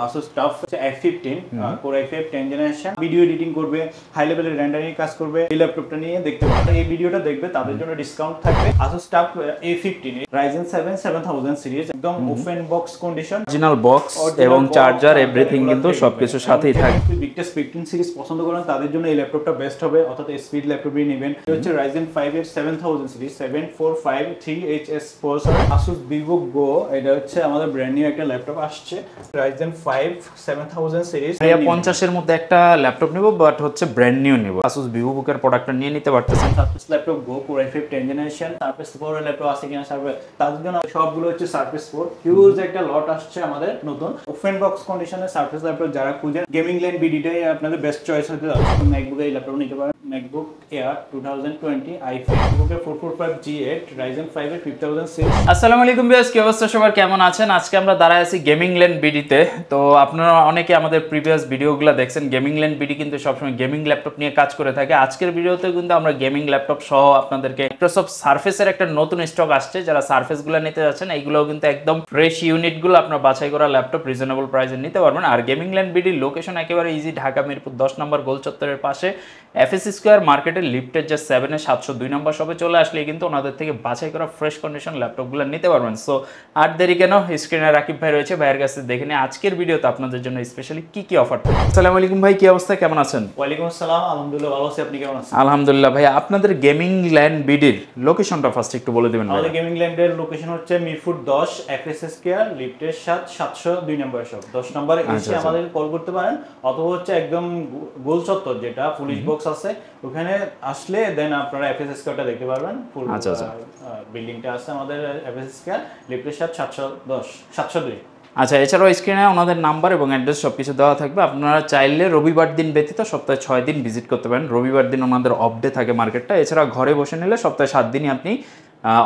Asus TUF F15 Core i5 10 generation video editing করবে, high লেভেলের rendering কাজ করবে। এই ল্যাপটপটা নিয়ে দেখতে পারেন। এই ভিডিওটা দেখবে তাদের জন্য ডিসকাউন্ট থাকবে। Asus TUF A15 Ryzen 7 7000 series, একদম open box condition, original box এবং চার্জার এভরিথিং কিন্তু সবকিছু সাথেই থাকবে। বিগটেস 15 সিরিজ পছন্দ করেন তাদের জন্য এই ল্যাপটপটা বেস্ট হবে, অর্থাৎ স্পিড ল্যাপটপই নেবেন। এটা হচ্ছে Ryzen 5 এর 7000 series 7453HS processor. Asus Vivo Go, এটা হচ্ছে আমাদের ব্র্যান্ড নিউ একটা ল্যাপটপ আসছে Ryzen 5 7000 সিরিজ। ভাইয়া 50 এর মধ্যে একটা ল্যাপটপ নিব, বাট হচ্ছে ব্র্যান্ড নিউ নিব। Asus Vivo Book এর প্রোডাক্টটা নিয়ে নিতে পারতেছেন। Surface laptop Go Core i5 10 generation, Surface 4 এর ল্যাপটপ আছে কিনা সার্ভে, তাদের জন্য সবগুলো হচ্ছে Surface 4 হিউজ একটা লট আসছে আমাদের নতুন ওপেন বক্স কন্ডিশনে Surface ল্যাপটপ যারা খুঁজেন। গেমিং ল্যান্ড বিডিটাই আপনাদের বেস্ট চয়েস হতে যাচ্ছে। MacBook এই ল্যাপটপ নিতে পারেন, MacBook Air 2020 i5 MacBook 445G8 Ryzen 5 এর 5000 সিরিজ। আসসালামু আলাইকুম ভিউয়ার্স, কি অবস্থা সবার, কেমন আছেন? আজকে আমরা দাঁড়ায় আছি গেমিং ল্যান্ড বিডিতে। তো আপনারা অনেকে আমাদের প্রিভিয়াস ভিডিওগুলো দেখছেন। গেমিং ল্যান্ড বিডি কিন্তু সবসময় গেমিং ল্যাপটপ নিয়ে কাজ করে থাকে। আজকের ভিডিওতে কিন্তু আমরা গেমিং ল্যাপটপ সহ আপনাদেরকে মাইক্রোসফট সারফেসের একটা নতুন স্টক আসছে। যারা সারফেসগুলো নিতে যাচ্ছেন, এইগুলোও কিন্তু একদম ফ্রেশ ইউনিটগুলো আপনার বাছাই করা ল্যাপটপ রিজনেবল প্রাইসে নিতে পারবেন। আর গেমিং ল্যান্ড বিডির লোকেশন একেবারে ইজি, ঢাকা মিরপুর 10 নম্বর গোল চত্বরের পাশে এফএসসি স্কয়ার মার্কেটের লিফটের যে 7 এর 702 নম্বর শপে চলে আসলে কিন্তু ওনাদের থেকে বাছাই করা ফ্রেশ কন্ডিশন ল্যাপটপগুলো নিতে পারবেন। সো আর দেরি কেন, স্ক্রিনে রাকিব ভাই রয়েছে, ভাইয়ের কাছে দেখে নিয়ে আজকের ভিডিওতে আপনাদের জন্য স্পেশালি কি কি অফার থাকবে। আসসালামু আলাইকুম ভাই, কি অবস্থা, কেমন আছেন? ওয়ালাইকুম আসসালাম, আলহামদুলিল্লাহ ভালো আছি, আপনি কেমন আছেন? আলহামদুলিল্লাহ। ভাই আপনাদের গেমিং ল্যান্ড বিডির লোকেশনটা ফার্স্ট একটু বলে দিবেন। আমাদের গেমিং ল্যান্ডের লোকেশন হচ্ছে মিরপুর 10 এফএসসি স্কয়ার লিফটের 702 নম্বর শপ। 10 নম্বরে এসে আমাদের কল করতে পারেন, অথবা হচ্ছে একদম গোল চত্বর যেটা পুলিশ বক্স আছে ওখানে আসলে দেন আপনারা এফএসসি স্কয়ারটা দেখতে পারবেন। ফুল বিল্ডিংটা আছে আমাদের এফএসসি স্কয়ার লিফটের 702। আচ্ছা, এছাড়াও স্ক্রিনে ওনাদের নাম্বার এবং অ্যাড্রেস সব কিছু দেওয়া থাকবে। আপনারা চাইলে রবিবার দিন ব্যতীত সপ্তাহে 6 দিন ভিজিট করতে পারেন। রবিবার দিন ওনাদের অফ ডে থাকে মার্কেটটা। এছাড়া ঘরে বসে নিলে সপ্তাহে 7 দিনই আপনি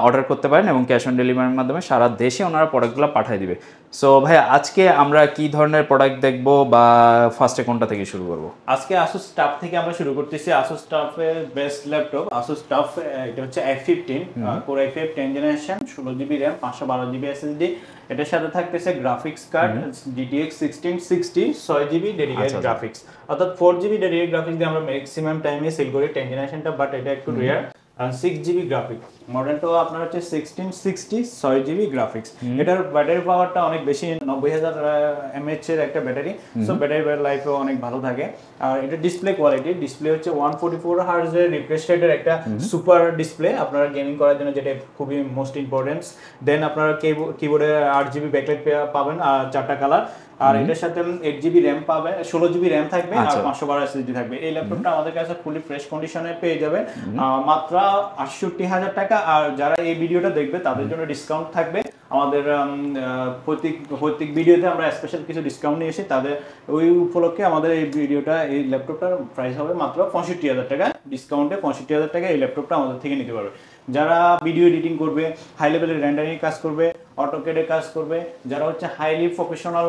অর্ডার করতে পারেন এবং ক্যাশ অন ডেলিভারির মাধ্যমে সারা দেশে ওনারা প্রোডাক্টগুলো পাঠিয়ে দিবে। সো ভাই আজকে আমরা কি ধরনের প্রোডাক্ট দেখবো বা ফার্স্টে কোনটা থেকে শুরু করব? আজকে Asus TUF থেকে আমরা শুরু করতেছি। Asus TUF এর বেস্ট ল্যাপটপ Asus TUF, এটা হচ্ছে F15 Core i5 10 generation, 16GB RAM 512GB SSD। এটার সাথে থাকতেছে graphics card GTX 1660 6GB dedicated graphics, অর্থাৎ 4GB ডেডিকেটেড গ্রাফিক্স দিয়ে আমরা ম্যাক্সিমাম টাইমে সেল করি 10 জেনারেশনটা, বাট এটা একটু রেয়ার। আর 6GB গ্রাফিক্স মডেলটাও আপনার হচ্ছে 1660 6GB গ্রাফিক্স। এটার ব্যাটারি পাওয়ারটা অনেক বেশি, 90000 mAh এর একটা ব্যাটারি। সো ব্যাটারি লাইফও অনেক ভালো থাকে। আর এটা ডিসপ্লে কোয়ালিটি, ডিসপ্লে হচ্ছে 144 Hz এর রিফ্রেশ রেটের একটা সুপার ডিসপ্লে আপনারা গেমিং করার জন্য, যেটা খুবই মোস্ট ইম্পর্টেন্ট। দেন আপনারা কিবোর্ডে 8GB ব্যাকলাইট পাবেন আর 4টা কালার। আর এটার সাথে 8GB RAM পাবে, 16GB RAM থাকবে আর 512 SSD থাকবে। এই ল্যাপটপটা আমাদের কাছে ফুলি ফ্রেশ কন্ডিশনে পেয়ে যাবে মাত্র 68,000 টাকা। আর যারা এই ভিডিওটা দেখবে তাদের জন্য ডিসকাউন্ট থাকবে। আমাদের প্রত্যেক ভিডিওতে আমরা স্পেশাল কিছু ডিসকাউন্ট নিয়ে এসে তাদের ওই উপলক্ষে আমাদের এই ভিডিওটা, এই ল্যাপটপটার প্রাইস হবে মাত্র 65,000 টাকা। ডিসকাউন্টে 65,000 টাকা এই ল্যাপটপটা আমাদের থেকে নিতে পারবে। যারা ভিডিও এডিটিং করবে, হাই লেভেলের রেন্ডারিং কাজ করবে, অটোক্যাডে কাজ করবে, যারা হচ্ছে হাইলি প্রফেশনাল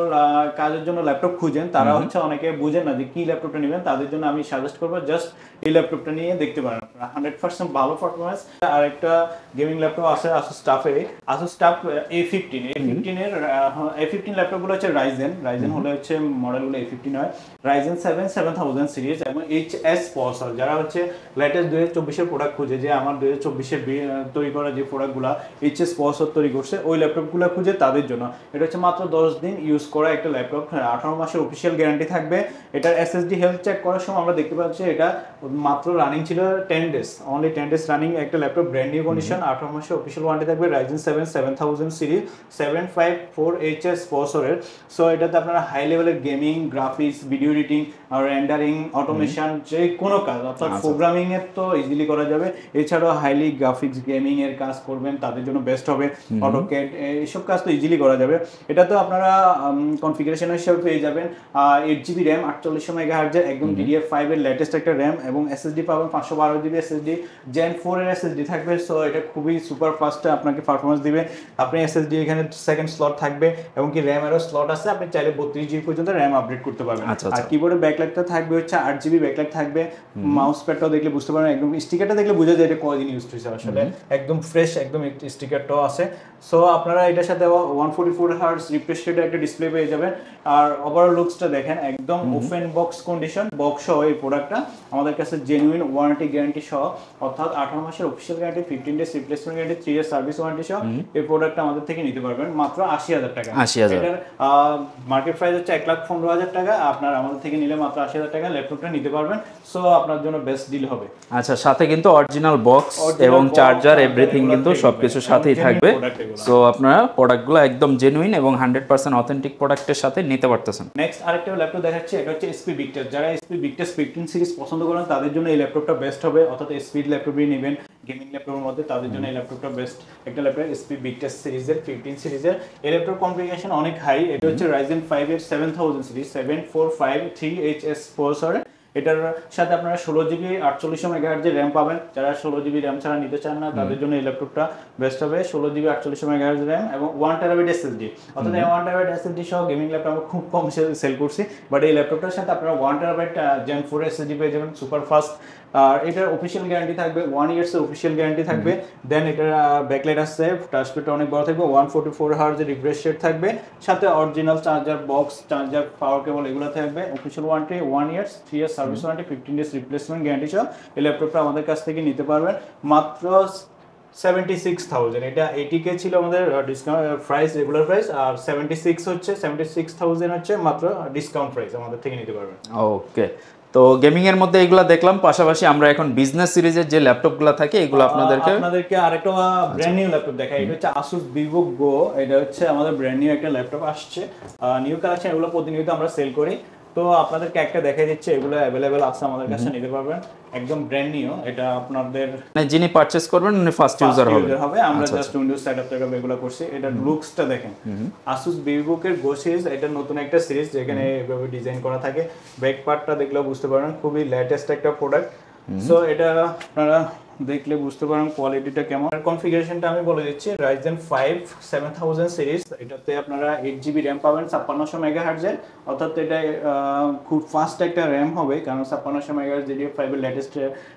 কাজের জন্য ল্যাপটপ খুঁজেন, তারা হচ্ছে অনেকে বুঝেন না যে কি ল্যাপটপটা নেবেন, তাদের জন্য আমি সাজেস্ট করবো জাস্ট এই ল্যাপটপটা নিয়ে দেখতে পারেন। 100% ভালো পারফরমেন্স। আর একটা গেমিং ল্যাপটপ আছে Asus TUF Asus TUF A15 A15 ল্যাপটপগুলো হচ্ছে Ryzen হলে হচ্ছে মডেলগুলো A15 হয়। Ryzen 7 7000 সিরিজ এবং HS প্রসেসর। যারা হচ্ছে লেটেস্ট 2024 এর প্রোডাক্ট খুঁজে, যে আমার 2024 এর তৈরি করা যে প্রোডাক্টগুলো HS প্রসেসর তৈরি করছে, ওই ল্যাপটপগুলো খুঁজে তাদের জন্য এটা হচ্ছে মাত্র 10 দিন ইউজ করা একটা ল্যাপটপ। 18 মাসের অফিসিয়াল গ্যারান্টি থাকবে। এটার SSD হেলথ চেক করার সময় আমরা দেখতে পাচ্ছি এটা মাত্র রানিং ছিল 10 ডেজ, অনলি 10 ডেজ রানিং একটা ল্যাপটপ, ব্র্যান্ড নিউ কন্ডিশন। 18 মাসের অফিসিয়াল ওয়ারেন্টি থাকবে। Ryzen 7 7000 সিরিজ 754HS প্রসেসরের। সো এটাতে আপনারা হাই লেভেলের গেমিং, গ্রাফিক্স, ভিডিও এডিটিং আর রেন্ডারিং, অটোমেশন, যে কোনো কাজ অর্থাৎ প্রোগ্রামিং এর তো ইজিলি করা যাবে। এছাড়াও হাইলি গ্রাফিক্স গেমিং এর কাজ করবেন তাদের জন্য বেস্ট হবে। অটোক্যাড এইসব কাজ তো ইজিলি করা যাবে। এটা তো আপনারা কনফিগারেশন হিসেবে পেয়ে যাবেন 8GB RAM 4800 MHz একদম DDR5 এর লেটেস্ট একটা RAM এবং SSD পাবেন 512GB SSD Gen 4 এর SSD থাকবে। সো এটা খুবই সুপার ফাস্ট আপনাকে পারফরম্যান্স দিবে। আপনি SSD এখানে 2 স্লট থাকবে এবং কি র্যামেরও স্লট আছে, আপনি চাইলে 32 জিবি পর্যন্ত র্যাম আপডেট করতে পারবেন। আর কিবোর্ডের ব্যাকলাইটটা থাকবে হচ্ছে 8 জিবি ব্যাকলাইট থাকবে। মাউস প্যাডটাও দেখলে বুঝতে পারবেন, একদম স্টিকারটা দেখলে বোঝা যায় এটা কয়দিন ইউজ হয়েছে আসলে, একদম ফ্রেশ, একদম স্টিকারটাও আছে। সো আপনারা এটার সাথে 144 হার্টজ রিফ্রেশ রেটের একটা ডিসপ্লে পেয়ে যাবেন। আর ওভারঅল লুকসটা দেখেন, একদম ওপেন বক্স কন্ডিশন, বক্স সহ এই প্রোডাক্টটা আমাদের কাছে জেনুইন ওয়ারেন্টি গ্যারান্টি সহ, অর্থাৎ 18 মাসের official guarantee, 15 days replacement guarantee, 3 year service warranty সহ এই প্রোডাক্টটা আমাদের থেকে নিতে পারবেন মাত্র 80,000 টাকা। এটার মার্কেট প্রাইস হচ্ছে 1,15,000 টাকা, আপনার আমাদের থেকে নিলে মাত্র 80,000 টাকা ল্যাপটপটা নিতে পারবেন। সো আপনার জন্য বেস্ট ডিল হবে। আচ্ছা, সাথে কিন্তু অরিজিনাল বক্স এবং চার্জার এভরিথিং কিন্তু সবকিছু সাথেই থাকবে। সো আপনারা প্রোডাক্টগুলো একদম জেনুইন এবং 100% অথেন্টিক প্রোডাক্টের সাথে নিতে পারতেছেন। নেক্সট আরেকটা ল্যাপটপ দেখাচ্ছি, এটা হচ্ছে এসপি ভিক্টাস। যারা এসপি ভিক্টাস 15 সিরিজ পছন্দ করেন তাদের জন্য এই ল্যাপটপটা বেস্ট হবে, অর্থাৎ এসপি ল্যাপটপই নেবেন গেমিং ল্যাপটপের মধ্যে, তাদের জন্য এই ল্যাপটপটা বেস্ট একটা ল্যাপটপ। এসপি ভিক্টাস সিরিজের 15 সিরিজের এই ল্যাপটপ কনফিগারেশন অনেক হাই। এটা হচ্ছে Ryzen 5 এর 7000 সিরিজ 7453HS প্রসেসর। এটার সাথে আপনারা 16 জিবি 4800 মেগাহার্টজের র্যাম পাবেন। যারা 16 জিবি র্যাম ছাড়া নিতে চান না তাদের জন্য এই ল্যাপটপটা বেস্ট হবে। 16 জিবি 4800 মেগাহার্টজ র্যাম এবং 1 টেরাবাইট এসএসডি। অর্থাৎ এই 1 টেরাবাইট এসএসডি সহ গেমিং ল্যাপটপ আমরা খুব কম সেল করছি, বাট এই ল্যাপটপটার সাথে আপনারা 1 টেরাবাইট Gen 4 এসএসডি পেয়ে যাবেন, সুপার ফাস্ট। আর এটার অফিশিয়াল গ্যারান্টি থাকবে 1 ইয়ার্স এর অফিশিয়াল গ্যারান্টি থাকবে। দেন এটার ব্যাকলাইট আছে, টাচপ্যাডটা অনেক বড় থাকবে, 144 হার্টজ এর রিফ্রেশ রেট থাকবে, সাথে অরিজিনাল চার্জার বক্স, চার্জার, পাওয়ার কেবল এগুলো থাকবে। Official warranty 1 years, 3 year service warranty, 15 days replacement guarantee সহ এই ল্যাপটপটা আমাদের কাছ থেকে নিতে পারবেন মাত্র 76,000। এটা 80K ছিল আমাদের ডিসকাউন্ট প্রাইস, রেগুলার প্রাইস, আর 76,000 হচ্ছে মাত্র ডিসকাউন্ট প্রাইস, আমাদের থেকে নিতে পারবেন। ওকে, তো গেমিং এর মধ্যে এগুলো দেখলাম, পাশাপাশি আমরা এখন বিজনেস সিরিজের যে ল্যাপটপগুলো থাকে এগুলো আপনাদেরকে আরেকটা ব্র্যান্ড নিউ ল্যাপটপ দেখাই। এটা হচ্ছে Asus Vivo Go। এটা হচ্ছে আমাদের ব্র্যান্ড নিউ একটা ল্যাপটপ আসছে, নিউ কালেকশন। এগুলো প্রতিনিয়ত আমরা সেল করি, তো আপনাদেরকে একটা দেখাই দিচ্ছি, এগুলো অ্যাভেলেবেল আছে আমাদের কাছে, নিতে পারবেন, একদম ব্র্যান্ড নিউ। এটা আপনাদের মানে যিনি পারচেজ করবেন উনি ফার্স্ট ইউজার হবে। আমরা জাস্ট উইন্ডোজ সেটআপ থেকে এগুলো করছি। এটা লুকসটা দেখেন, Asus Vivo এর Go সিরিজ, এটা নতুন একটা সিরিজ যেখানে এভাবে ডিজাইন করা থাকে। ব্যাক পার্টটা দেখলেও বুঝতে পারেন খুবই লেটেস্ট একটা প্রোডাক্ট। সো এটা আপনারা দেখলে বুঝতে পারেন কোয়ালিটিটা কেমন। কনফিগারেশনটা আমি বলে দিচ্ছি, Ryzen 5 7000 সিরিজ, এটাতে আপনারা 8 জিবি র্যাম পাবেন 5600 মেগাহার্টজের, অর্থাৎ এটা খুব ফাস্ট একটা র্যাম হবে, কারণ 5600 মেগাহার্টজ DDR5 এর লেটেস্ট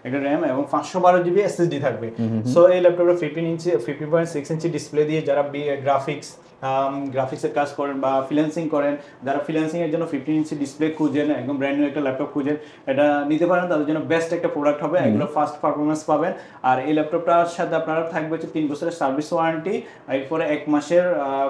একটা র্যাম, এবং 512 জিবি এসএসডি থাকবে। সো এই ল্যাপটপটা 50.6 ইঞ্চি ডিসপ্লে দিয়ে যারা গ্রাফিক্সের কাজ করেন বা ফ্রিল্যান্সিং করেন, যারা ফ্রিল্যান্সিং এর জন্য 15 ইঞ্চি ডিসপ্লে খুঁজেন, একদম ব্র্যান্ড নিউ একটা ল্যাপটপ খুঁজেন, এটা নিতে পারেন, তাদের জন্য বেস্ট একটা প্রোডাক্ট হবে। এগুলো ফাস্ট পারফরমেন্স পাবেন। আর এই ল্যাপটপটার সাথে আপনারা থাকবে হচ্ছে 3 বছরের সার্ভিস ওয়ারেন্টি, এরপরে 1 মাসের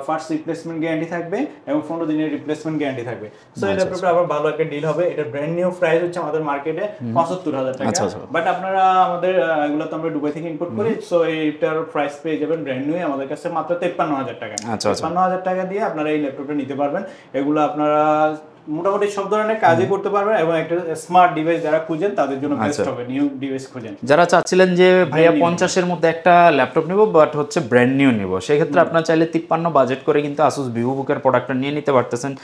ফার্স্ট রিপ্লেসমেন্ট গ্যারান্টি থাকবে এবং 15 দিনের রিপ্লেসমেন্ট গ্যারান্টি থাকবে। সো এই ল্যাপটপটা আবার ভালো একটা ডিল হবে। এটা ব্র্যান্ড নিউ প্রাইস হচ্ছে আমাদের মার্কেটে 75,000 টাকা, বাট আপনারা আমাদের এগুলো তো আমরা দুবাই থেকে ইম্পোর্ট করি, সো এইটার প্রাইস পেয়ে যাবেন ব্র্যান্ড নিউ আমাদের কাছে মাত্র 53,000 টাকা। 53,000 টাকা দিয়ে আপনারা এই ল্যাপটপটা নিতে পারবেন। এগুলো আপনারা মোটামুটি সব ধরনের কাজই করতে পারবেন, এবং একটা স্মার্ট ডিভাইস যারা খুঁজেন তাদের জন্য বেস্ট হবে। নিউ ডিভাইস খুঁজেন, যারা চাচ্ছিলেন যে ভাইয়া 50 এর মধ্যে একটা ল্যাপটপ নিব বাট হচ্ছে ব্র্যান্ড নিউ নিব, সেই ক্ষেত্রে আপনারা চাইলে 53 বাজেট করে কিন্তু Asus VivoBook এর প্রোডাক্টটা নিয়ে নিতে পারতেছেন।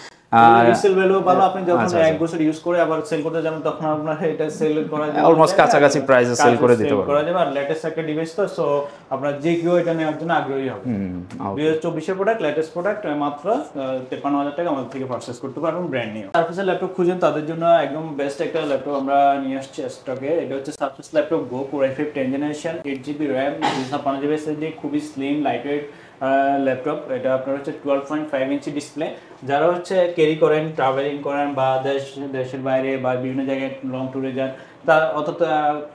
রিসেল ভ্যালু ভালো, আপনি যখন 1 বছর ইউজ করে আবার সেল করতে যাবেন তখন আপনার এটা সেল করা যাবে, অলমোস্ট কাছাকাছি প্রাইসে সেল করে দিতে পারবেন, করা যাবে। আর লেটেস্ট একটা ডিভাইস তো, সো আপনারা যে কেউ এটা নেওয়ার জন্য আগ্রহী হবে। 2024 এর প্রোডাক্ট, লেটেস্ট প্রোডাক্ট, মাত্র 53,000 টাকা আমাদের থেকে পারচেজ করতে পারবেন ব্র্যান্ড নিউ। সারফেসের ল্যাপটপ খুঁজেন তাদের জন্য একদম বেস্ট একটা ল্যাপটপ আমরা নিয়ে আসছি স্টকে। এটা হচ্ছে surface laptop Go Core i5 10th generation, 8 GB RAM, 256 GB SSD, খুবই স্লিম লাইটওয়েট ল্যাপটপ। এটা আপনার হচ্ছে 12.5 ইঞ্চি ডিসপ্লে। যারা হচ্ছে ক্যারি করেন, ট্রাভেলিং করেন বা দেশের বাইরে বা বিভিন্ন জায়গায় লং ট্যুরে যান, তা অর্থাৎ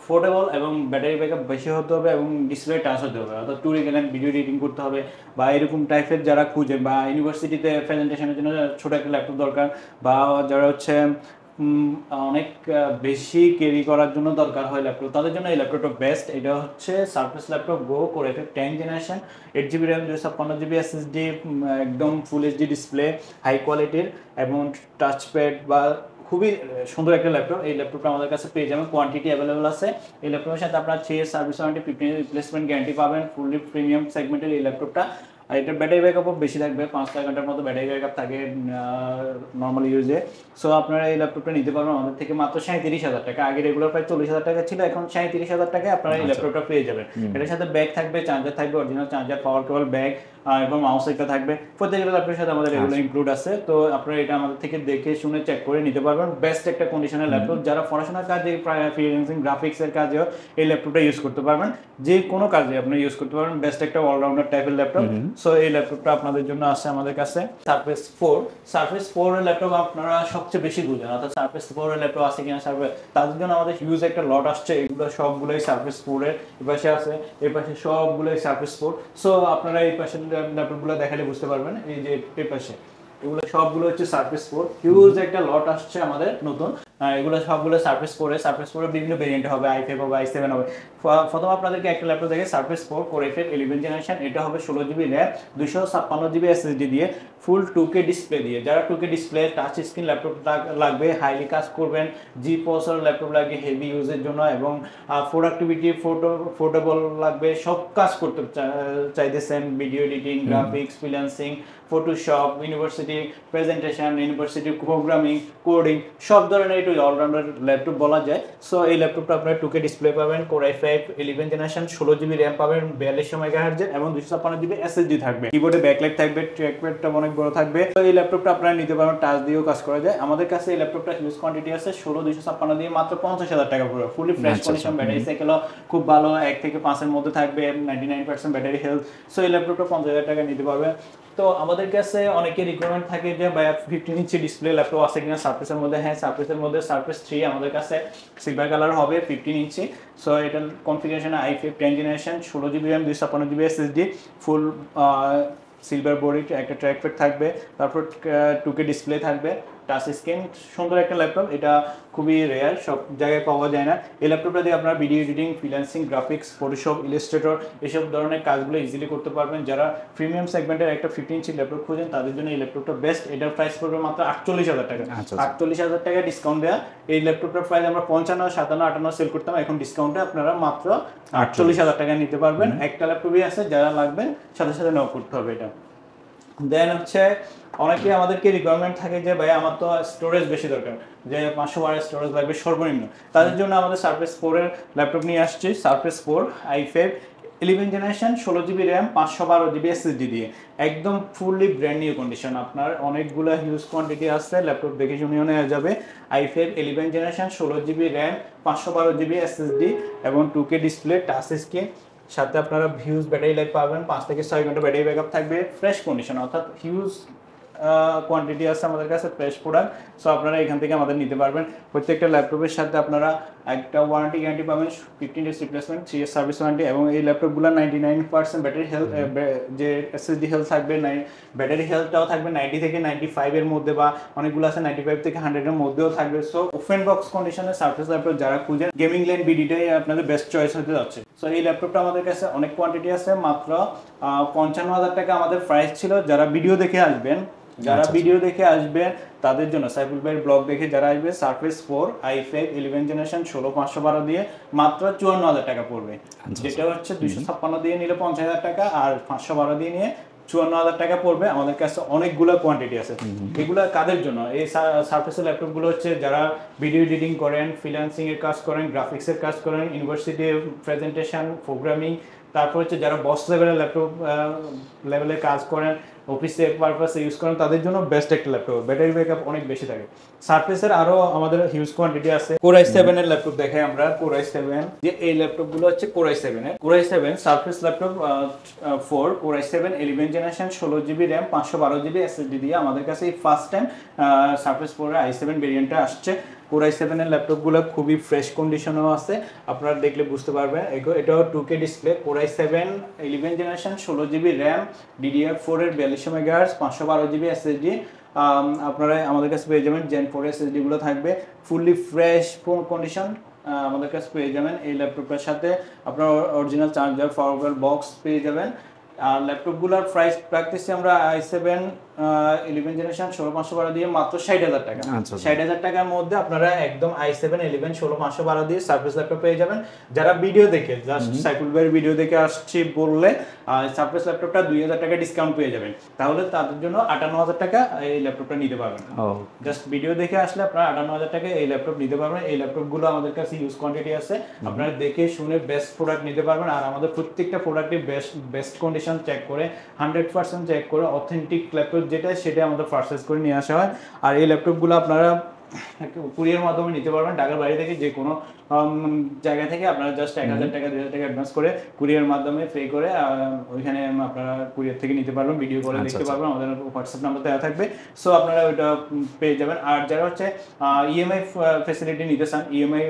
পোর্টেবল এবং ব্যাটারি ব্যাকআপ বেশি হতে হবে এবং ডিসপ্লে টাচ হতে হবে, অর্থাৎ ট্যুরে গেলেন ভিডিও এডিটিং করতে হবে বা এরকম টাইপের যারা খুঁজেন, বা ইউনিভার্সিটিতে প্রেজেন্টেশনের জন্য ছোটো একটা ল্যাপটপ দরকার, বা যারা হচ্ছে অনেক বেশি ক্যারি করার জন্য দরকার হয় ল্যাপটপ, তাদের জন্য এই ল্যাপটপটা বেস্ট। এটা হচ্ছে surface laptop Go Core i5 10th generation, 8 GB RAM, 256 GB SSD, একদম ফুল এইচডি ডিসপ্লে, হাই কোয়ালিটির এবং টাচপ্যাড, বা খুবই সুন্দর একটা ল্যাপটপ। এই ল্যাপটপটা আমাদের কাছে পেয়ে যাবেন, কোয়ান্টিটি অ্যাভেলেবল আছে। এই ল্যাপটপের সাথে আপনার 3 year service warranty, 15 replacement guarantee পাবেন। ফুললি প্রিমিয়াম সেগমেন্টের এই ল্যাপটপটা, আর এটার ব্যাটারি ব্যাকআপও বেশি থাকবে, 5-6 ঘন্টার মতো ব্যাটারি ব্যাকআপ থাকে নর্মাল ইউজে। সো আপনারা এই ল্যাপটপটা নিতে পারবেন আমাদের থেকে মাত্র 37,000 টাকা। আগে রেগুলার প্রায় 40,000 টাকা ছিল, এখন 37,000 টাকায় আপনারা এই ল্যাপটপটা পেয়ে যাবেন। এটার সাথে ব্যাগ থাকবে, চার্জার থাকবে, অরিজিনাল চার্জার, পাওয়ার কেবল, ব্যাগ, এবং মাউস একটা থাকবে। প্রত্যেকটা ল্যাপটপের সাথে আমাদের এগুলো ইনক্লুড আছে। তো আপনারা এটা আমাদের থেকে দেখে শুনে চেক করে নিতে পারবেন। বেস্ট একটা কন্ডিশনের ল্যাপটপ, যারা পড়াশোনার কাজে, ফ্রিল্যান্সিং, গ্রাফিক্সের কাজেও এই ল্যাপটপটা ইউজ করতে পারবেন। যে কোনো কাজে আপনি ইউজ করতে পারবেন। বেস্ট একটা অলরাউন্ডার টাইপের ল্যাপটপ। সো এই ল্যাপটপটা আপনাদের জন্য আছে আমাদের কাছে। সারফেস 4 এর ল্যাপটপ আপনারা সবচেয়ে বেশি বুঝেন, অর্থাৎ সারফেস 4 এর ল্যাপটপ আছে কিনা তাদের জন্য আমাদের হিউজ একটা লট আসছে। এগুলো সবগুলোই সারফেস 4 এর, এই পাশে আছে, এই পাশে সবগুলোই সারফেস 4। সো আপনারা এই পাশে ল্যাপটপগুলো দেখালে বুঝতে পারবেন। এই যে এই পাশে এগুলো সবগুলো হচ্ছে সারফেস 4, হিউজ একটা লট আসছে আমাদের নতুন। এগুলো সবগুলো সারফেস 4 এর বিভিন্ন ভেরিয়েন্ট হবে, i5 হবে, i7 হবে। প্রথম আপনাদেরকে একটা ল্যাপটপ দেখে সারফেস 4 কোর i5 11 জেনারেশন, এটা হবে 16GB র্যাম, 256GB SSD দিয়ে, ফুল 2K ডিসপ্লে দিয়ে। যারা 2K display touch screen laptop লাগবে, হাইলি কাজ করবেন, জি প্রসেসর ল্যাপটপ লাগবে হেভি ইউজের জন্য, এবং প্রোডাক্টিভিটি পোর্টেবল লাগবে, সব কাজ করতে চাইতেছেন, video editing, graphics, freelancing, Photoshop, university presentation, university programming, coding, সব ধরনের একটু অলরাউন্ডার ল্যাপটপ বলা যায়। সো এই ল্যাপটপটা আপনারা 2K ডিসপ্লে পাবেন, core i5 11 generation, 16GB RAM পাবেন, 4200 MHz এবং 256GB SSD থাকবে। কিবোর্ডে ব্যাকলাইট থাকবে, ট্র্যাকপ্যাডটা অনেক বড় থাকবে। তো এই ল্যাপটপটা আপনারা নিতে পারেন, টাচ দিয়েও কাজ করা যায়। আমাদের কাছে এই ল্যাপটপটা হিউজ কোয়ান্টিটি আছে, 256 দিয়ে মাত্র 50,000 টাকা পড়বে। ফুলি ফ্রেশ কন্ডিশন, ব্যাটারি সাইকেলও খুব ভালো, 1 থেকে 5 এর মধ্যে থাকবে, 99% ব্যাটারি হেলথ। সো এই ল্যাপটপটা 50,000 টাকা নিতে পারবে। তো আমাদের কাছে অনেকের রিকোয়ারমেন্ট থাকে যে ভাই 15 ইঞ্চি ডিসপ্লে ল্যাপটপ আছে কিনা সারফেসের মধ্যে। হ্যাঁ, সারফেসের মধ্যে সারফেস 3 আমাদের কাছে সিলভার কালার হবে, 15 ইঞ্চি। সো এটার configuration i5 10 generation, 16GB RAM, 256GB SSD, ফুল সিলভার বডি, একটা ট্র্যাকপ্যাড থাকবে, তারপর 2K ডিসপ্লে থাকবে, টাচ স্ক্রিন, সুন্দর একটা ল্যাপটপ। এটা খুবই রেয়ার, সব জায়গায় পাওয়া যায় না। এই ল্যাপটপটা দিয়ে আপনারা video editing, freelancing, graphics, Photoshop, Illustrator এসব ধরনের কাজগুলো ইজিলি করতে পারবেন। যারা প্রিমিয়াম সেগমেন্টের একটা 15 ইঞ্চি ল্যাপটপ খুঁজেন তাদের জন্য এই ল্যাপটপটা বেস্ট। এটার প্রাইস পড়বে মাত্র 48,000 টাকা। 48,000 টাকা ডিসকাউন্ট দেওয়া। এই ল্যাপটপটার প্রাইস আমরা 55, 57, 58 সেল করতাম, এখন ডিসকাউন্টে আপনারা মাত্র 48,000 টাকা নিতে পারবেন। একটা ল্যাপটপই আছে, যারা লাগবে সাথে সাথে নাও করতে হবে এটা। দেন হচ্ছে অনেকে আমাদেরকে রিকোয়ারমেন্ট থাকে যে ভাই আমার তো স্টোরেজ বেশি দরকার, যে 500 বার স্টোরেজ লাগবে সর্বনিম্ন। তাদের জন্য আমাদের সারফেস 4 এর ল্যাপটপ নিয়ে আসছি, surface 4 i5 11 generation, 16GB RAM, 512GB SSD দিয়ে, একদম ফুললি ব্র্যান্ড নিউ কন্ডিশন। আপনার অনেকগুলো হিউজ কোয়ান্টিটি আছে, ল্যাপটপ দেখে শুনেও নেওয়া যাবে। i5 11 generation, 16GB RAM, 512GB SSD এবং 2K ডিসপ্লে, টাচ স্ক্রিন, সাথে আপনারা হিউজ ব্যাটারি লাইফ পাবেন, 5 থেকে 6 ঘন্টা ব্যাটারি ব্যাকআপ থাকবে, ফ্রেশ কন্ডিশন, অর্থাৎ হিউজ কোয়ান্টিটি আছে আমাদের কাছে ফ্রেশ প্রোডাক্ট। সো আপনারা এখান থেকে আমাদের নিতে পারবেন। প্রত্যেকটা ল্যাপটপের সাথে আপনারা একটা ওয়ারেন্টি গ্যারান্টি পাবেন, 15 days replacement, 3 year service warranty, এবং এই ল্যাপটপগুলো 99% ব্যাটারি হেলথ, যে এসএসডি হেলথ থাকবে, ব্যাটারি হেলথটাও থাকবে 90 থেকে 95 এর মধ্যে, বা অনেকগুলো আছে 95 থেকে 100 এর মধ্যেও থাকবে। সো ওপেন বক্স কন্ডিশনে সারফেস ল্যাপটপ যারা খুঁজেন, গেমিং ল্যান্ড বিডিটাই আপনাদের বেস্ট চয়েস হতে যাচ্ছে। সো এই ল্যাপটপটা আমাদের কাছে অনেক কোয়ান্টিটি আছে, মাত্র 55,000 টাকা আমাদের প্রাইস ছিল। যারা ভিডিও দেখে আসবেন, তাদের জন্য সাইফুল ভাইয়ের ব্লগ দেখে যারা আসবে, সারফেস 4 i5 11 জেনারেশন 16512 দিয়ে মাত্র 54,000 টাকা পড়বে। যেটা হচ্ছে 256 দিয়ে নিলে 50,000 টাকা, আর 512 দিয়ে নিয়ে 54,000 টাকা পড়বে। আমাদের কাছে অনেকগুলো কোয়ান্টিটি আছে। এগুলো কাদের জন্য? এই সারফেসের ল্যাপটপগুলো হচ্ছে যারা ভিডিও এডিটিং করেন, ফ্রিল্যান্সিং এর কাজ করেন, গ্রাফিক্সের কাজ করেন, ইউনিভার্সিটি প্রেজেন্টেশন, প্রোগ্রামিং, তারপর হচ্ছে যারা বস লেভেলের ল্যাপটপ লেভেলে কাজ করেন, অফিসে পারপাসে ইউজ করেন, তাদের জন্য বেস্ট একটা ল্যাপটপ। ব্যাটারি ব্যাকআপ অনেক বেশি থাকে। সারফেসের আরো আমাদের হিউজ কোয়ান্টিটি আছে। কোর i7 এর ল্যাপটপ দেখাই আমরা। কোর i7, যে এই ল্যাপটপগুলো হচ্ছে কোর i7 এর। Core i7 surface laptop 4 core i7 11 generation, 16GB RAM, 512GB SSD দিয়ে আমাদের কাছে এই ফার্স্ট টাইম সারফেস 4 এর i7 ভেরিয়েন্টটা আসছে। কোর i7 এর ল্যাপটপগুলো খুবই ফ্রেশ কন্ডিশনেও আছে, আপনারা দেখলে বুঝতে পারবেন। এটাও 2K display, core i7 11 generation, 16GB RAM, DDR4 এর 4200 MHz, 512GB SSD। আপনারা আমাদের কাছে পেয়ে যাবেন Gen 4 SSD গুলো থাকবে, ফুললি ফ্রেশ কন্ডিশন আমাদের কাছে পেয়ে যাবেন। এই ল্যাপটপের সাথে আপনারা অরিজিনাল চার্জার, পাওয়ার বক্স পেয়ে যাবেন। আর ল্যাপটপগুলোর প্রাইস রাখতেছি আমরা i7 11 জেনারেশন 16512 দিয়ে মাত্র 60000 টাকা। আচ্ছা 60000 টাকার মধ্যে আপনারা একদম i7 11 16512 দিয়ে সারফেস ল্যাপটপ পেয়ে যাবেন। যারা ভিডিও দেখে জাস্ট সাইফুল ভাইয়ের ভিডিও দেখে আসছি বললে সারফেস ল্যাপটপটা 2000 টাকা ডিসকাউন্ট পেয়ে যাবেন, তাহলে তাদের জন্য 58000 টাকা এই ল্যাপটপটা নিতে পারবেন। জাস্ট ভিডিও দেখে আসলে আপনারা 58000 টাকা এই ল্যাপটপ নিতে পারবেন। এই ল্যাপটপগুলো আমাদের কাছে ইউজ কোয়ান্টিটি আছে, আপনারা দেখে শুনে বেস্ট প্রোডাক্ট নিতে পারবেন। আর আমাদের প্রত্যেকটা প্রোডাক্টে বেস্ট কন্ডিশন চেক করে 100% চেক করে অথেন্টিক ল্যাপটপ যেটা সেটা আমাদের পারচেজ করে নিয়ে আসা হয়। আর এই ল্যাপটপগুলো আপনারা কুরিয়ার মাধ্যমে নিতে পারবেন, ঢাকার বাইরে থেকে যে কোনো জায়গা থেকে আপনারা জাস্ট 1000 টাকা 2000 টাকা অ্যাডভান্স করে কুরিয়ার মাধ্যমে পে করে ওইখানে আপনারা কুরিয়ার থেকে নিতে পারবেন, ভিডিও করে দেখতে পারবেন, আমাদের হোয়াটসঅ্যাপ নাম্বার দেওয়া থাকবে, সো আপনারা ওইটা পেয়ে যাবেন। আর যারা হচ্ছে ইএমআই ফ্যাসিলিটি নিতে চান, ইএমআই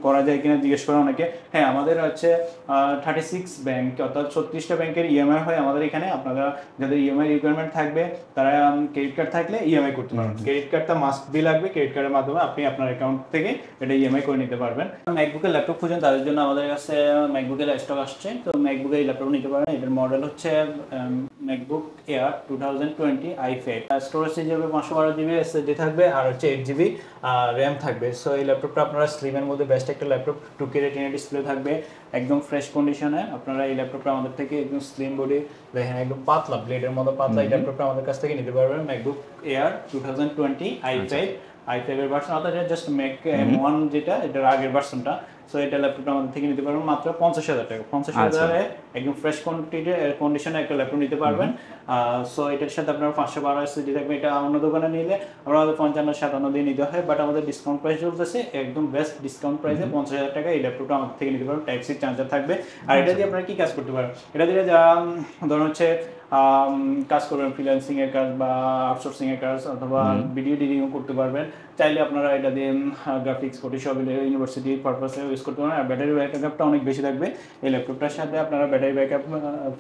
করা যায় কিনা জিজ্ঞেস করে অনেকে, হ্যাঁ আমাদের হচ্ছে 36 ব্যাংক অর্থাৎ 36টা ব্যাংকের ইএমআই হয় আমাদের এখানে। আপনারা যাদের ইএমআই রিকোয়ারমেন্ট থাকবে তারা ক্রেডিট কার্ড থাকলে ইএমআই করতে পারবেন। ক্রেডিট কার্ডটা মাস্ট বি লাগবে, ক্রেডিট কার্ডের মাধ্যমে আপনি আপনার অ্যাকাউন্ট থেকে এটা ইএমআই করে নিতে পারবেন। ম্যাকবুকের ল্যাপটপ খুঁজেন তাদের জন্য আমাদের কাছে ম্যাকবুকের স্টক আসছে, তো ম্যাকবুকের এই ল্যাপটপ নিতে পারেন। এটার মডেল হচ্ছে ম্যাকবুক এয়ার 2020 i5। স্টোরেজ হিসেবে 512 জিবি এসএসডি থাকবে আর হচ্ছে 8 জিবি র্যাম থাকবে। সো এই ল্যাপটপটা আপনারা স্লিমের মধ্যে বেস্ট একটা ল্যাপটপ, 2K রেটিনা ডিসপ্লে থাকবে, একদম ফ্রেশ কন্ডিশনে। আপনারা এই ল্যাপটপটা আমাদের থেকে একদম স্লিম বডি দেখেন, একদম পাতলা ব্লেডের মতো পাতলা, এই ল্যাপটপটা আমাদের কাছ থেকে নিতে পারবেন। ম্যাকবুক এয়ার 2020 i5 এর ভার্সন, অর্থাৎ জাস্ট ম্যাক M1 যেটা এটার আগের ভার্সনটা। সো এটা ল্যাপটপটা আমাদের থেকে নিতে পারবেন মাত্র 50000 টাকা। 50000 এ একদম ফ্রেশ কন্ডিশনে একটা ল্যাপটপ নিতে পারবেন। সো এটার সাথে আপনার 512 এসএসডি থাকবে। এটা অন্য দোকানে নিলে আমাদের 55-57 দিয়ে নিতে হয়, বাট আমাদের ডিসকাউন্ট প্রাইস চলতেছে, একদম বেস্ট ডিসকাউন্ট প্রাইসে 50000 টাকা এই ল্যাপটপটা আমাদের থেকে নিতে পারবেন। টাইপ সি চার্জার থাকবে। আর এটা দিয়ে আপনারা কি কাজ করতে পারেন, এটা দিয়ে যা ধরুন হচ্ছে কাজ করবেন, ফ্রিল্যান্সিং এর কাজ বা আউটসোর্সিং এর কাজ অথবা ভিডিও এডিটিংও করতে পারবেন। চাইলে আপনারা এটা দিয়ে গ্রাফিক্স, ফটোশপ, ইউনিভার্সিটি পারপাসে ইউজ করতে পারেন। আর ব্যাটারি ব্যাকআপটা অনেক বেশি থাকবে এই ল্যাপটপটার সাথে। আপনারা ব্যাটারি ব্যাকআপ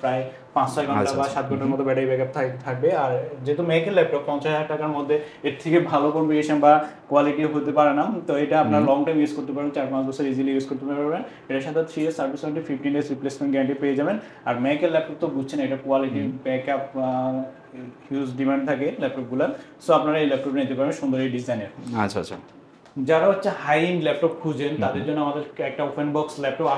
প্রায় 5-6 ঘন্টা বা 7 ঘন্টার মতো ব্যাটারি ব্যাকআপ থাকবে। আর যেহেতু ম্যাকের ল্যাপটপ 50000 টাকার মধ্যে এর থেকে ভালো কনফিগারেশন বা কোয়ালিটি হতে পারে না, তো এটা আপনার লং টাইম ইউজ করতে পারেন, 4-5 বছর ইজিলি ইউজ করতে পারবেন। এটার সাথে 3 year service warranty, 15 days replacement guarantee পেয়ে যাবেন। আর ম্যাকের ল্যাপটপ তো বুঝছেন, এটা কোয়ালিটি ব্যাকআপ হিউজ ডিমান্ড থাকে ল্যাপটপগুলোর। সো আপনারা এই ল্যাপটপ নিতে পারবেন সুন্দর এই ডিজাইনের। আচ্ছা। যারা হচ্ছে হাই এন্ড ল্যাপটপ খুঁজেন তাদের জন্য আমাদের একটা ওপেন বক্স ল্যাপটপ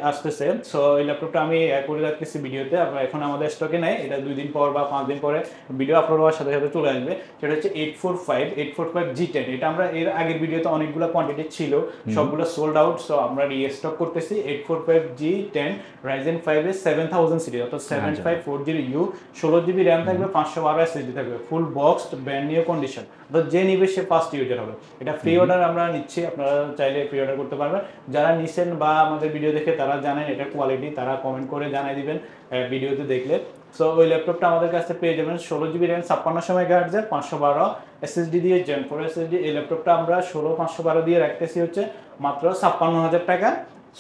আসতেছে। সো এই ল্যাপটপটা আমি করে রাখতেছি ভিডিওতে, আপনারা এখন আমাদের স্টকে নেই, এটা 2 দিন পর বা 5 দিন পরে ভিডিও আপলোড হওয়ার সাথে সাথে চলে আসবে। সেটা হচ্ছে 845 G10। এটা আমরা এর আগের ভিডিওতে অনেকগুলো কোয়ান্টিটি ছিল, সবগুলো সোল্ড আউট। সো আমরা রিস্টক করতেছি 845 G10 Ryzen 5 এর 7000 সিরিজ অর্থাৎ 7540U, 16 জিবি র্যাম থাকবে, 512 এসএসডি থাকবে, ফুল বক্সড ব্র্যান্ড নিউ কন্ডিশন। তো যে নিবে সে ফার্স্ট ইউজার হবে। এটা ফ্রি অর্ডার আমরা নিচ্ছি, আপনারা চাইলে প্রি অর্ডার করতে পারবেন। যারা নিছেন বা আমাদের ভিডিও দেখে তারা জানেন এটার কোয়ালিটি, তারা কমেন্ট করে জানাই দিবেন ভিডিওতে দেখলে। সো ওই ল্যাপটপটা আমাদের কাছে পেয়ে যাবেন 16 জিবি র্যাম, 5600 মেগাহার্টজ, 512 এসএসডি দিয়ে Gen 4 এসএসডি। এই ল্যাপটপটা আমরা 16512 দিয়ে রাখতেছি হচ্ছে মাত্র 56000 টাকা।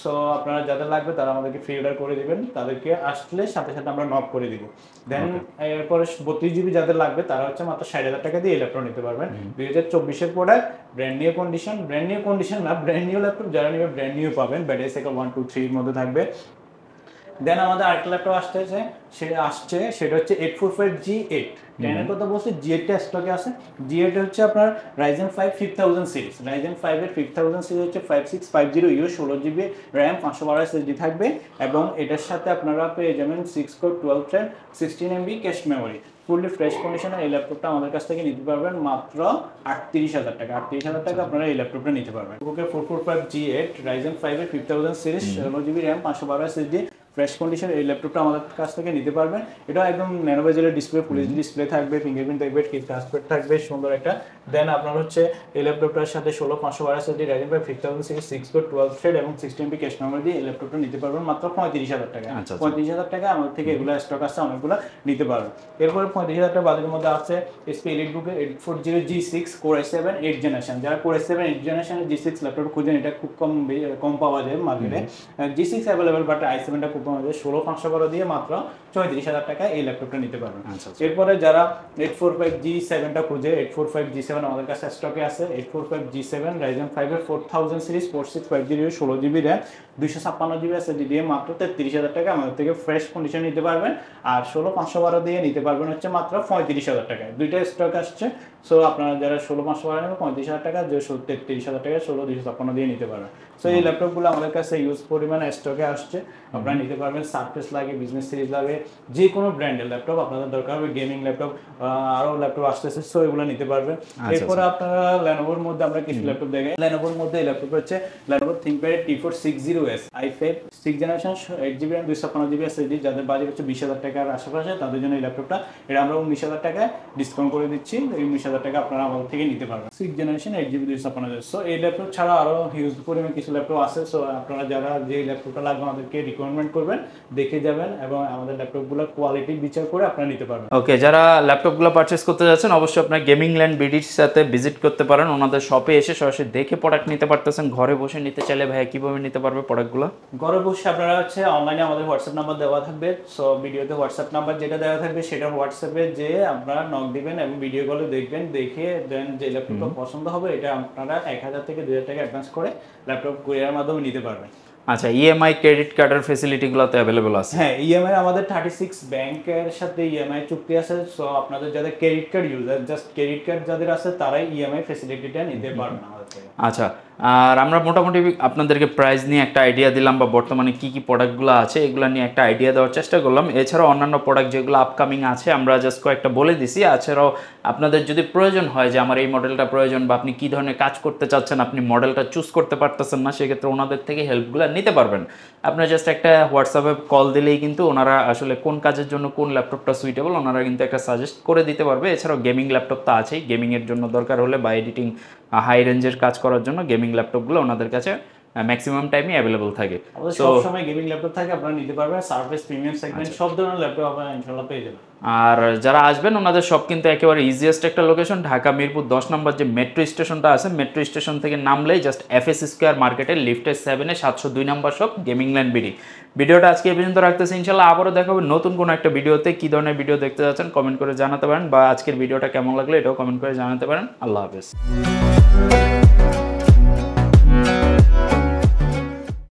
সো আপনারা যাদের লাগবে তারা আমাদেরকে ফ্রি অর্ডার করে দিবেন, তাদেরকে আসলে সাথে সাথে আমরা নক করে দিব। দেন এরপরে 32 জিবি যাদের লাগবে তারা হচ্ছে মাত্র 60000 টাকা দিয়ে এই ল্যাপটপ নিতে পারবেন। 2024 এর প্রোডাক্ট, ব্র্যান্ড নিউ কন্ডিশন না, ব্র্যান্ড নিউ ল্যাপটপ যারা নেবে ব্র্যান্ড নিউ পাবেন। ব্যাটারি সাইকেল 1, 2, 3 এর মধ্যে থাকবে। দেন আমাদের আরেকটা ল্যাপটপ সেটা হচ্ছে 845 G8। 10 এর কথা বলছি, G8 টা স্টকে আছে। G8 হচ্ছে আপনার Ryzen 5 5000 সিরিজ। Ryzen 5 এর 5000 সিরিজ হচ্ছে 5650U, 16 জিবি র্যাম, 512 এসএসডি থাকবে এবং এটার সাথে আপনারা পেয়ে যাবেন 6 core 12 thread 16 MB cache memory. Fully fresh কন্ডিশনে এই ল্যাপটপটা আমাদের কাছ থেকে নিতে পারবেন মাত্র 38000 টাকা। 38000 টাকা আপনারা এই ল্যাপটপটা নিতে পারবেন। ওকে 445 G8 Ryzen 5 এর 5000 series, 16 GB RAM, 512 SSD, fresh condition এই ল্যাপটপটা আমাদের কাছ থেকে নিতে পারবেন। এটা একদম ন্যানো বেজেলের ডিসপ্লে, ফুল এইচডি ডিসপ্লে থাকবে, ফিঙ্গারপ্রিন্ট থাকবে, কিট টাচপ্যাড থাকবে, সুন্দর একটা। দেন আপনার হচ্ছে এই ল্যাপটপটার সাথে 16/512 SSD, Ryzen 5 5000 series, 6 core 12 thread এবং 16 MB ক্যাশ মেমোরি দিয়ে এই ল্যাপটপটা নিতে পারবেন মাত্র 35000 টাকা। 35000 টাকা আমাদের থেকে এগুলো স্টক আছে, অনেকগুলো নিতে পারবেন। এরপরে 35000 টাকা বাজেটের মধ্যে আছে HP EliteBook 840 G6 Core i7 8 generation. যারা Core i7 8 জেনারেশনের G6 ল্যাপটপ খুঁজেন, এটা খুব কম পাওয়া যায় মার্কেটে। G6 অ্যাভেলেবল, বাট i7 টা খুব পাওয়া যায়। 16512 দিয়ে মাত্র 34,000 টাকা এই ল্যাপটপটা নিতে পারবেন। আচ্ছা। এরপরে যারা 845G7টা খুঁজে, 845G7 আমাদের কাছে স্টকে আছে। 845G7 Ryzen 5 এর 4000 series 4650 16GB RAM 256GB SSD দিয়ে মাত্র 33,000 টাকা আমাদের থেকে ফ্রেশ কন্ডিশন নিতে পারবেন। আর 16512 দিয়ে নিতে পারবেন হচ্ছে মাত্র 35,000 টাকায়। দুইটা স্টক আসছে। সো আপনারা যারা 16512 নেবেন 35,000 টাকা, যে 33,000 টাকা 16256 দিয়ে নিতে পারবেন। সো এই ল্যাপটপগুলো আমাদের কাছে ইউজ পরিমাণে স্টকে আসছে, আপনারা নিতে পারবেন। সারফেস লাগে, বিজনেস সিরিজ লাগে, যে কোনো ব্র্যান্ডের ল্যাপটপ আপনাদের দরকার হবে, গেমিং ল্যাপটপ, আরও ল্যাপটপ আসতেছে, সো এগুলো নিতে পারবেন। এরপরে আপনারা লেনোভোর মধ্যে আমরা কিছু ল্যাপটপ দেখে, লেনোভোর মধ্যে এই ল্যাপটপ হচ্ছে Lenovo ThinkPad T4 60S i5 6th generation 8GB RAM 256GB SSD, যাদের বাজেট হচ্ছে 20,000 টাকার আশেপাশে, তাদের জন্য এই ল্যাপটপটা, এটা আমরা 19,000 টাকায় ডিসকাউন্ট করে দিচ্ছি। এই 19,000 টাকা আপনারা আমাদের থেকে নিতে পারবেন। 6th generation 8GB 256GB। So এই ল্যাপটপ ছাড়া আরও হিউজ পরিমাণে কিছু ল্যাপটপ আছে। সো আপনারা যারা যে ল্যাপটপটা লাগবে আমাদেরকে রিকমেন্ড করবেন, দেখে যাবেন এবং আমাদের ল্যাপটপগুলোর কোয়ালিটি বিচার করে আপনারা নিতে পারবেন। ওকে, যারা ল্যাপটপগুলো পারচেজ করতে যাচ্ছেন অবশ্যই আপনার গেমিং ল্যান্ড বিডির সাথে ভিজিট করতে পারেন। ওনাদের শপে এসে সরাসরি দেখে প্রোডাক্ট নিতে পারতেছেন। ঘরে বসে নিতে চাইলে ভাইয়া কিভাবে নিতে পারবে প্রোডাক্টগুলো? ঘরে বসে আপনারা হচ্ছে অনলাইনে আমাদের হোয়াটসঅ্যাপ নাম্বার দেওয়া থাকবে। সো ভিডিওতে হোয়াটসঅ্যাপ নাম্বার যেটা দেওয়া থাকবে সেটা হোয়াটসঅ্যাপে যে আপনারা নক দিবেন এবং ভিডিও কলে দেখবেন, দেখে দেন যে ল্যাপটপটা পছন্দ হবে এটা আপনারা 1,000 থেকে 2,000 টাকা অ্যাডভান্স করে ল্যাপটপ কুরিয়ারের মাধ্যমে নিতে পারবেন। আচ্ছা, ইএমআই ক্রেডিট কার্ডের ফ্যাসিলিটিগুলোতে অ্যাভেলেবল আছে? হ্যাঁ, ইএমআই আমাদের 36 ব্যাংকের সাথে ইএমআই চুক্তি আছে। সো আপনাদের যাদের credit card user, just credit card যাদের আছে তারাই ইএমআই ফ্যাসিলিটিটা নিতে পারবেন আমাদের থেকে। আচ্ছা, আর আমরা মোটামুটি আপনাদেরকে প্রাইস নিয়ে একটা আইডিয়া দিলাম, বা বর্তমানে কি কি প্রোডাক্টগুলো আছে এগুলো নিয়ে একটা আইডিয়া দেওয়ার চেষ্টা করলাম। এছাড়াও অন্যান্য প্রোডাক্ট যেগুলো আপকামিং আছে আমরা জাস্ট কয়েকটা বলে দিছি। এছাড়াও আপনাদের যদি প্রয়োজন হয় যে আমার এই মডেলটা প্রয়োজন, বা আপনি কী ধরনের কাজ করতে চাচ্ছেন, আপনি মডেলটা চুজ করতে পারতেছেন না, সেক্ষেত্রে ওনাদের থেকে হেল্পগুলো নিতে পারবেন। আপনারা জাস্ট একটা হোয়াটসঅ্যাপে কল দিলেই কিন্তু ওনারা আসলে কোন কাজের জন্য কোন ল্যাপটপটা সুইটেবল ওনারা কিন্তু একটা সাজেস্ট করে দিতে পারবে। এছাড়াও গেমিং ল্যাপটপ তো আছেই, গেমিংয়ের জন্য দরকার হলে বা এডিটিং হাই রেঞ্জের কাজ করার জন্য গেমিং ল্যাপটপগুলো ওনাদের কাছে ম্যাক্সিমাম টাইমই অ্যাভেলেবল থাকে। সব সময় গেমিং ল্যাপটপ থাকে, আপনারা নিতে পারবেন। সারফেস প্রিমিয়াম সেগমেন্ট সব ধরনের ল্যাপটপ আপনারা ইনশাআল্লাহ পেয়ে যাবেন। আর যারা আসবেন ওনাদের সব কিন্তু একেবারে ইজিয়েস্ট একটা লোকেশন, ঢাকা মিরপুর 10 নম্বর যে মেট্রো স্টেশনটা আছে, মেট্রো স্টেশন থেকে নামলেই জাস্ট FS স্কয়ার মার্কেটের লিফটের 7-এ 702 নম্বর শপ গেমিং ল্যান্ড বিডি। ভিডিওটা আজকে এই পর্যন্ত রাখতেছি, ইনশাআল্লাহ আবারও দেখা হবে নতুন কোনো একটা ভিডিওতে। কী ধরনের ভিডিও দেখতে যাচ্ছেন কমেন্ট করে জানাতে পারেন, বা আজকের ভিডিওটা কেমন লাগলো এটাও কমেন্ট করে জানাতে পারেন। আল্লাহ হাফেজ।